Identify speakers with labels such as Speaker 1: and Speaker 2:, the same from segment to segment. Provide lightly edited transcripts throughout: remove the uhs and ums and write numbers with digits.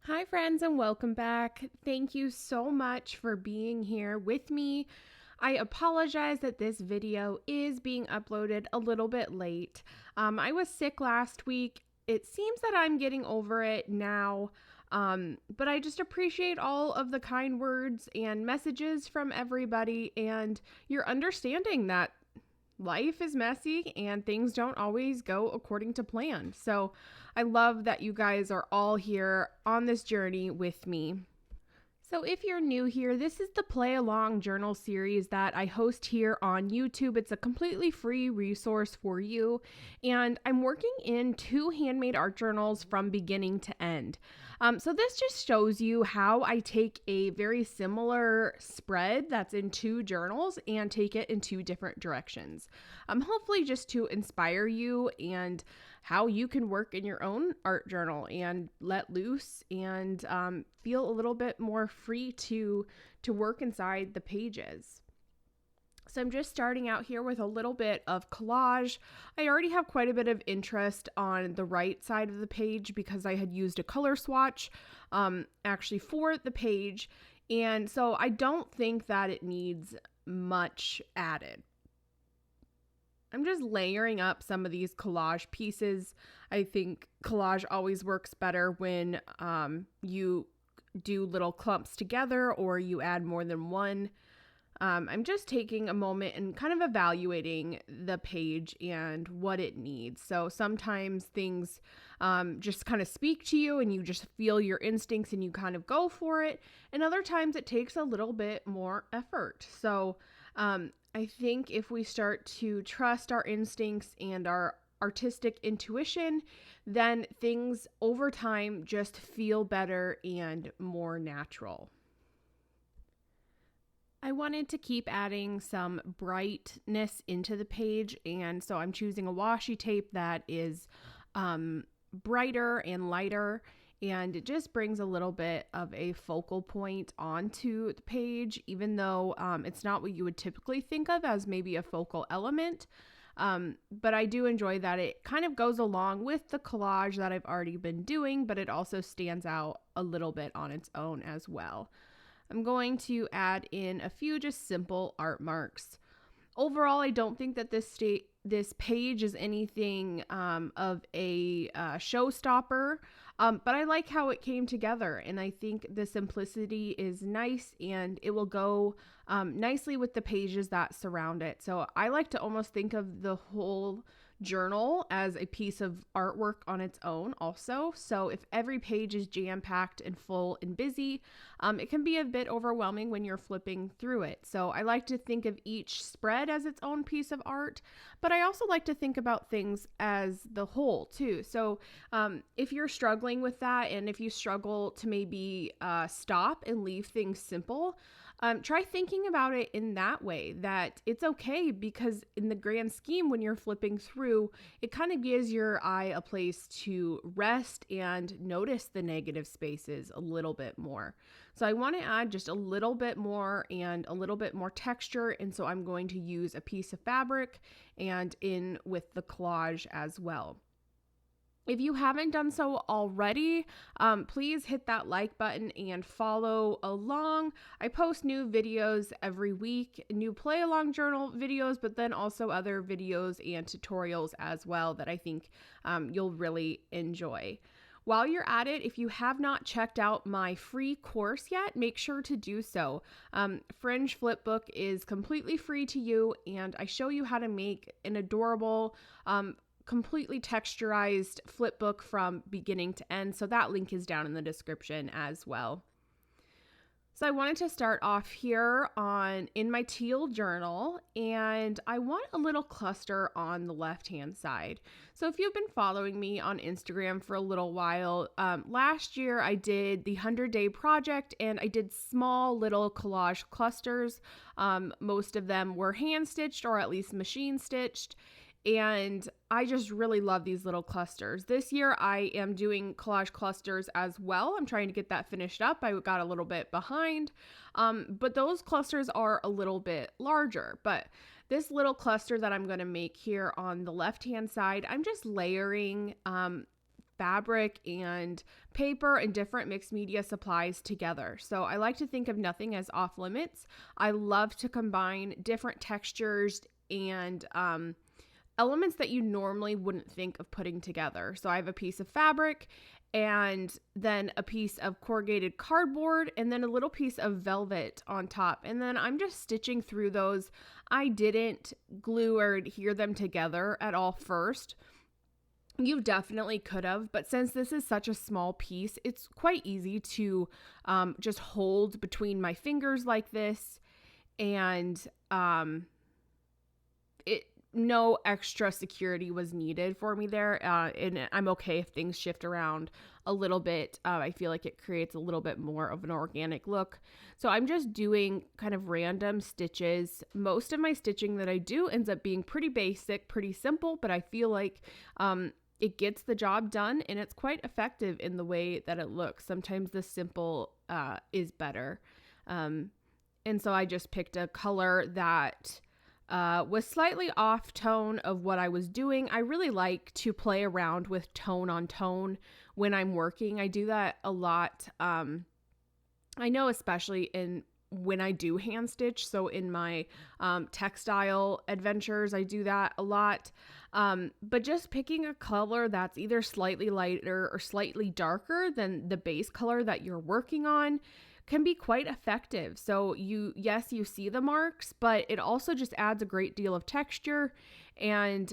Speaker 1: Hi, friends, and welcome back. Thank you so much for being here with me. I apologize that this video is being uploaded a little bit late. I was sick last week. It seems that I'm getting over it now, but I just appreciate all of the kind words and messages from everybody and your understanding that life is messy and things don't always go according to plan. So I love that you guys are all here on this journey with me. So, if you're new here, this is the Play Along Journal series that I host here on YouTube. It's a completely free resource for you, and I'm working in 2 handmade art journals from beginning to end. So, this just shows you how I take a very similar spread that's in 2 journals and take it in 2 different directions. Hopefully, just to inspire you and how you can work in your own art journal and let loose and feel a little bit more free to work inside the pages. So I'm just starting out here with a little bit of collage. I already have quite a bit of interest on the right side of the page because I had used a color swatch actually for the page. And so I don't think that it needs much added. I'm just layering up some of these collage pieces. I think collage always works better when you do little clumps together or you add more than one. I'm just taking a moment and kind of evaluating the page and what it needs. So sometimes things just kind of speak to you and you just feel your instincts and you kind of go for it. And other times it takes a little bit more effort. So I think if we start to trust our instincts and our artistic intuition, then things over time just feel better and more natural. I wanted to keep adding some brightness into the page, and so I'm choosing a washi tape that is brighter and lighter, and it just brings a little bit of a focal point onto the page, even though it's not what you would typically think of as maybe a focal element. But I do enjoy that it kind of goes along with the collage that I've already been doing, but it also stands out a little bit on its own as well. I'm going to add in a few just simple art marks. Overall, I don't think that this page is anything of a showstopper, but I like how it came together, and I think the simplicity is nice, and it will go nicely with the pages that surround it. So I like to almost think of the whole journal as a piece of artwork on its own also. So if every page is jam-packed and full and busy, it can be a bit overwhelming when you're flipping through it. So I like to think of each spread as its own piece of art, but I also like to think about things as the whole too. So if you're struggling with that, and if you struggle to maybe stop and leave things simple, try thinking about it in that way, that it's okay, because in the grand scheme, when you're flipping through, it kind of gives your eye a place to rest and notice the negative spaces a little bit more. So I want to add just a little bit more and a little bit more texture, and so I'm going to use a piece of fabric and in with the collage as well. If you haven't done so already, please hit that like button and follow along. I post new videos every week, new play along journal videos, but then also other videos and tutorials as well that I think you'll really enjoy. While you're at it, if you have not checked out my free course yet, make sure to do so. Fringe Flipbook is completely free to you, and I show you how to make an adorable completely texturized flip book from beginning to end. So that link is down in the description as well. So I wanted to start off here in my teal journal, and I want a little cluster on the left-hand side. So if you've been following me on Instagram for a little while, last year I did the 100-day project, and I did small little collage clusters. Most of them were hand-stitched or at least machine-stitched. And I just really love these little clusters. This year I am doing collage clusters as well. I'm trying to get that finished up. I got a little bit behind, but those clusters are a little bit larger. But this little cluster that I'm going to make here on the left-hand side, I'm just layering fabric and paper and different mixed media supplies together. So I like to think of nothing as off limits. I love to combine different textures and elements that you normally wouldn't think of putting together. So I have a piece of fabric and then a piece of corrugated cardboard and then a little piece of velvet on top. And then I'm just stitching through those. I didn't glue or adhere them together at all first. You definitely could have, but since this is such a small piece, it's quite easy to just hold between my fingers like this, and no extra security was needed for me there, and I'm okay if things shift around a little bit. I feel like it creates a little bit more of an organic look. So I'm just doing kind of random stitches. Most of my stitching that I do ends up being pretty basic, pretty simple, but I feel like it gets the job done, and it's quite effective in the way that it looks. Sometimes the simple is better. And so I just picked a color that was slightly off tone of what I was doing. I really like to play around with tone on tone when I'm working. I do that a lot. I know especially when I do hand stitch. So in my textile adventures, I do that a lot. But just picking a color that's either slightly lighter or slightly darker than the base color that you're working on can be quite effective. So you see the marks, but it also just adds a great deal of texture, and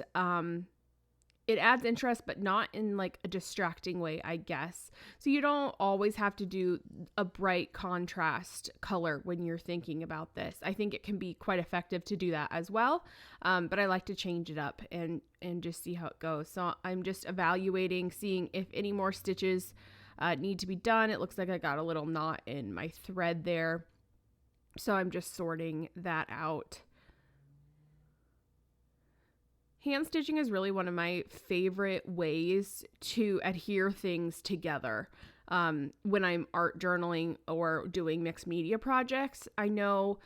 Speaker 1: it adds interest, but not in like a distracting way, I guess. So you don't always have to do a bright contrast color when you're thinking about this. I think it can be quite effective to do that as well. But I like to change it up and just see how it goes. So I'm just evaluating, seeing if any more stitches need to be done. It looks like I got a little knot in my thread there. So I'm just sorting that out. Hand stitching is really one of my favorite ways to adhere things together when I'm art journaling or doing mixed media projects. I know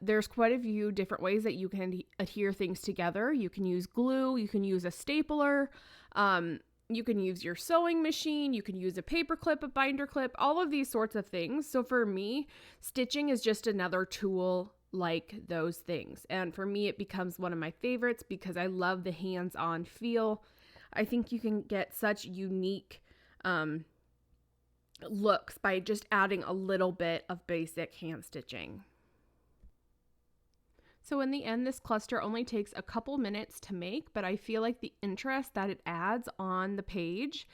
Speaker 1: there's quite a few different ways that you can adhere things together. You can use glue, you can use a stapler, you can use your sewing machine, you can use a paper clip, a binder clip, all of these sorts of things. So for me, stitching is just another tool like those things. And for me, it becomes one of my favorites because I love the hands-on feel. I think you can get such unique looks by just adding a little bit of basic hand stitching. So in the end, this cluster only takes a couple minutes to make, but I feel like the interest that it adds on the page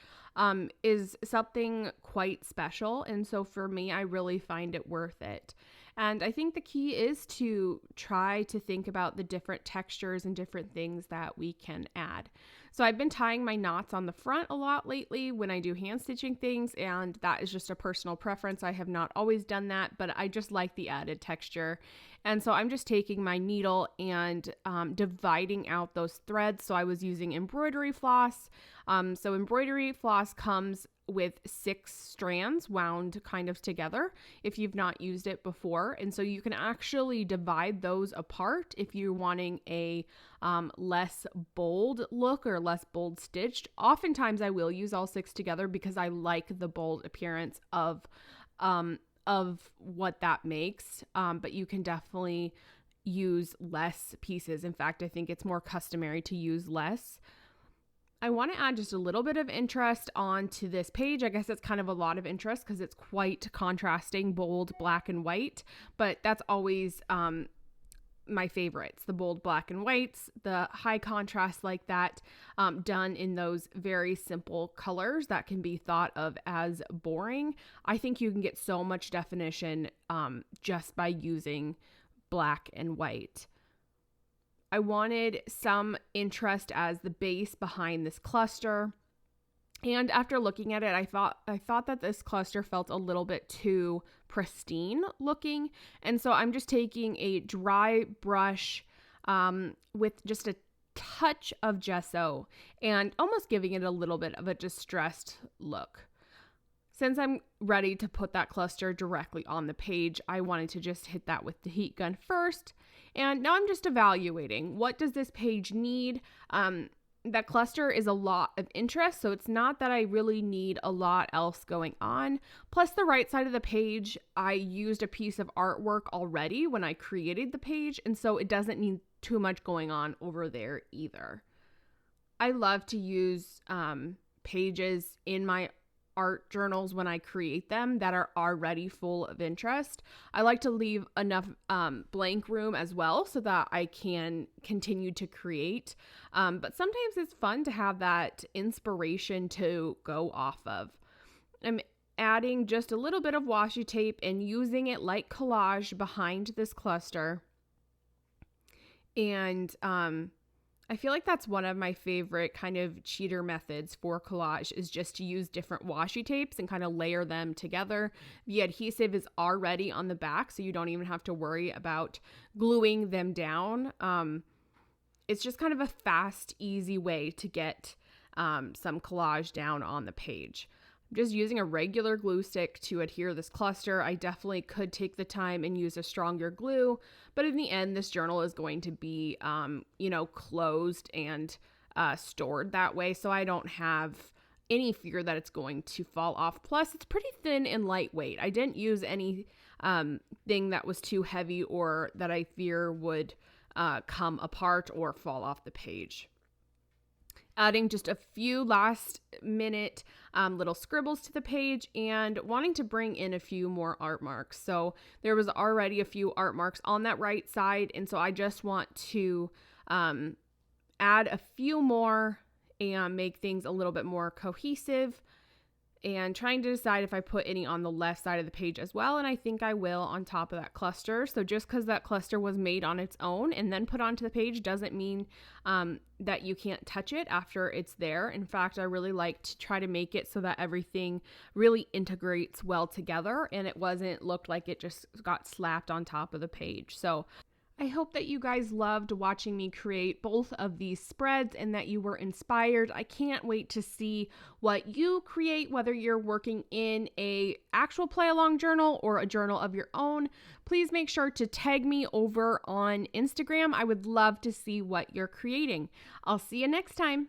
Speaker 1: is something quite special. And so for me, I really find it worth it. And I think the key is to try to think about the different textures and different things that we can add. So I've been tying my knots on the front a lot lately when I do hand stitching things, and that is just a personal preference. I have not always done that, but I just like the added texture. And so I'm just taking my needle and dividing out those threads. So I was using embroidery floss. So embroidery floss comes with 6 strands wound kind of together if you've not used it before. And so you can actually divide those apart if you're wanting a less bold look or less bold stitched. Oftentimes I will use all 6 together because I like the bold appearance of what that makes. But you can definitely use less pieces. In fact, I think it's more customary to use less. I want to add just a little bit of interest onto this page. I guess it's kind of a lot of interest because it's quite contrasting, bold, black and white, but that's always my favorites, the bold black and whites, the high contrast like that, done in those very simple colors that can be thought of as boring. I think you can get so much definition just by using black and white. I wanted some interest as the base behind this cluster. And after looking at it, I thought that this cluster felt a little bit too pristine looking. And so I'm just taking a dry brush with just a touch of gesso and almost giving it a little bit of a distressed look. Since I'm ready to put that cluster directly on the page, I wanted to just hit that with the heat gun first. And now I'm just evaluating, what does this page need? that cluster is a lot of interest, so it's not that I really need a lot else going on. Plus, the right side of the page, I used a piece of artwork already when I created the page, and so it doesn't need too much going on over there either. I love to use pages in my art journals when I create them that are already full of interest. I like to leave enough blank room as well so that I can continue to create. But sometimes it's fun to have that inspiration to go off of. I'm adding just a little bit of washi tape and using it like collage behind this cluster. And I feel like that's one of my favorite kind of cheater methods for collage, is just to use different washi tapes and kind of layer them together. The adhesive is already on the back, so you don't even have to worry about gluing them down. It's just kind of a fast, easy way to get some collage down on the page. I'm just using a regular glue stick to adhere this cluster. I definitely could take the time and use a stronger glue, but in the end, this journal is going to be, closed and stored that way, so I don't have any fear that it's going to fall off. Plus, it's pretty thin and lightweight. I didn't use any thing that was too heavy or that I fear would come apart or fall off the page. Adding just a few last minute little scribbles to the page and wanting to bring in a few more art marks. So there was already a few art marks on that right side, and so I just want to add a few more and make things a little bit more cohesive, and trying to decide if I put any on the left side of the page as well, and I think I will on top of that cluster. So just because that cluster was made on its own and then put onto the page doesn't mean that you can't touch it after it's there. In fact, I really like to try to make it so that everything really integrates well together and it looked like it just got slapped on top of the page. So I hope that you guys loved watching me create both of these spreads and that you were inspired. I can't wait to see what you create, whether you're working in a actual play along journal or a journal of your own. Please make sure to tag me over on Instagram. I would love to see what you're creating. I'll see you next time.